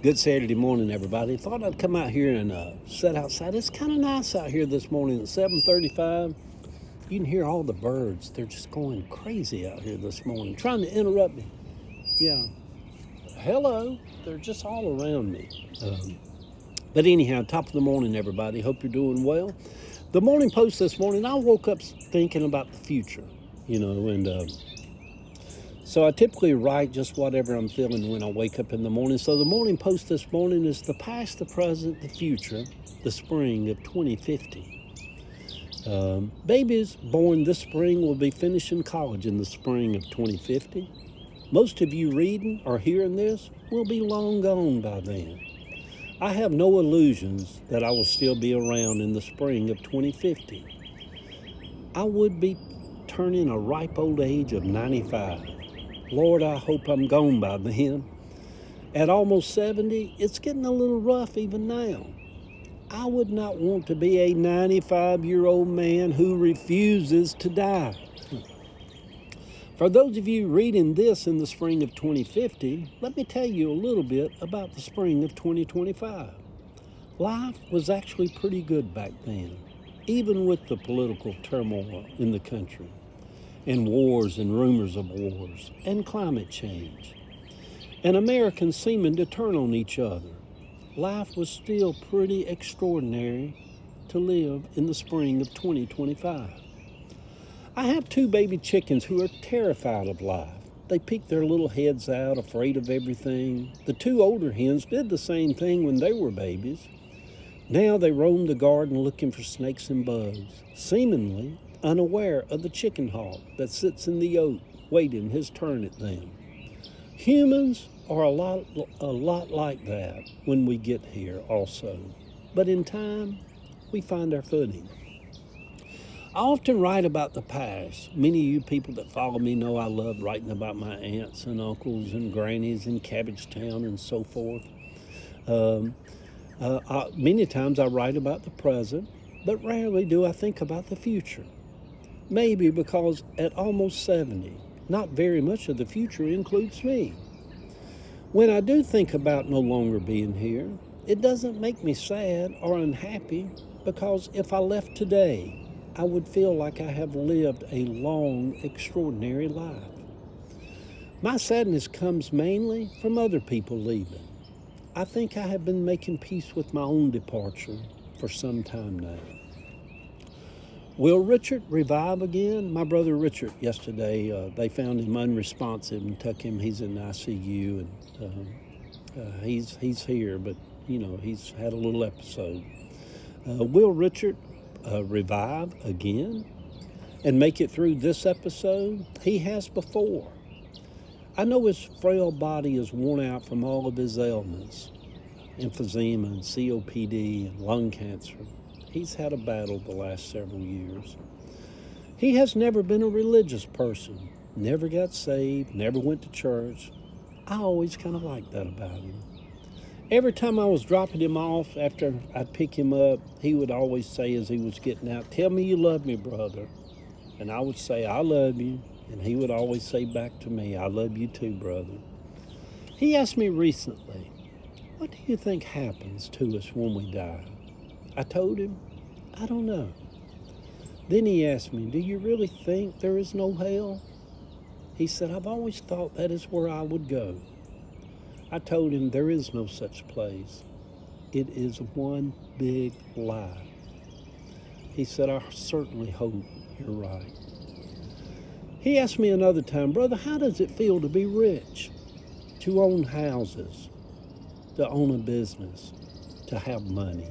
Good Saturday morning, everybody. Thought I'd come out here and sit outside. It's kind of nice out here this morning at 7:35. You can hear all the birds. They're just going crazy out here this morning, trying to interrupt me. Yeah. Hello. They're just all around me. But anyhow, top of the morning, everybody. Hope you're doing well. The morning post this morning, I woke up thinking about the future, and so I typically write just whatever I'm feeling when I wake up in the morning. So the morning post this morning is the past, the present, the future, the spring of 2050. Babies born this spring will be finishing college in the spring of 2050. Most of you reading or hearing this will be long gone by then. I have no illusions that I will still be around in the spring of 2050. I would be turning a ripe old age of 95. Lord, I hope I'm gone by then. At almost 70, it's getting a little rough even now. I would not want to be a 95-year-old man who refuses to die. For those of you reading this in the spring of 2050, let me tell you a little bit about the spring of 2025. Life was actually pretty good back then, even with the political turmoil in the country, and wars and rumors of wars, and climate change, and Americans seeming to turn on each other. Life was still pretty extraordinary to live in the spring of 2025. I have two baby chickens who are terrified of life. They peek their little heads out, afraid of everything. The two older hens did the same thing when they were babies. Now they roam the garden looking for snakes and bugs, seemingly unaware of the chicken hawk that sits in the oak waiting his turn at them. Humans are a lot like that when we get here also, but in time we find our footing. I often write about the past. Many of you people that follow me know I love writing about my aunts and uncles and grannies in Cabbagetown and so forth. Many times I write about the present, but rarely do I think about the future. Maybe because at almost 70, not very much of the future includes me. When I do think about no longer being here, it doesn't make me sad or unhappy, because if I left today, I would feel like I have lived a long, extraordinary life. My sadness comes mainly from other people leaving. I think I have been making peace with my own departure for some time now. Will Richard revive again? My brother Richard, yesterday, they found him unresponsive and took him. He's in ICU, and he's here, but he's had a little episode. Will Richard revive again and make it through this episode? He has before. I know his frail body is worn out from all of his ailments, emphysema and COPD and lung cancer. He's had a battle the last several years. He has never been a religious person, never got saved, never went to church. I always kind of liked that about him. Every time I was dropping him off after I'd pick him up, he would always say as he was getting out, "Tell me you love me, brother." And I would say, "I love you." And he would always say back to me, "I love you too, brother." He asked me recently, "What do you think happens to us when we die?" I told him, "I don't know." Then he asked me, "Do you really think there is no hell?" He said, "I've always thought that is where I would go." I told him there is no such place. It is one big lie. He said, "I certainly hope you're right." He asked me another time, "Brother, how does it feel to be rich, to own houses, to own a business, to have money?"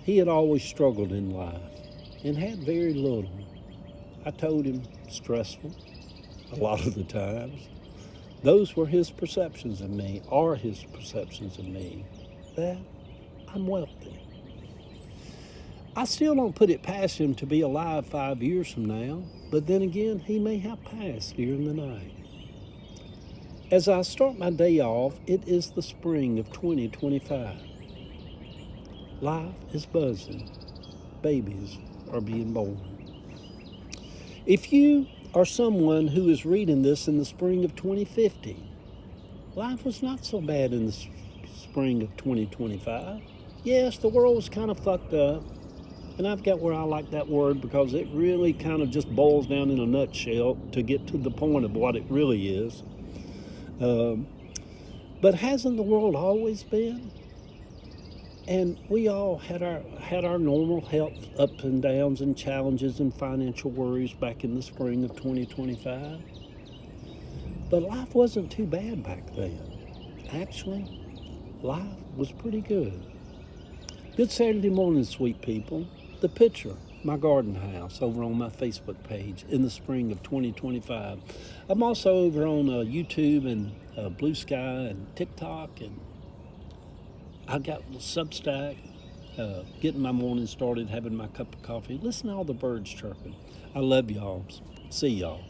He had always struggled in life and had very little. I told him, stressful, a lot of the times. Those were his perceptions of me, are his perceptions of me, that I'm wealthy. I still don't put it past him to be alive 5 years from now, but then again, he may have passed during the night. As I start my day off, it is the spring of 2025. Life is buzzing. Babies are being born. If you are someone who is reading this in the spring of 2050, life was not so bad in the spring of 2025. Yes, the world was kind of fucked up. And I've got where I like that word because it really kind of just boils down in a nutshell to get to the point of what it really is. But hasn't the world always been? And we all had our normal health ups and downs and challenges and financial worries back in the spring of 2025. But life wasn't too bad back then. Actually, life was pretty good. Good Saturday morning, sweet people. The picture, my garden house, over on my Facebook page in the spring of 2025. I'm also over on YouTube and Blue Sky and TikTok, and I got the Substack, getting my morning started, having my cup of coffee, listen to all the birds chirping. I love y'all. See y'all.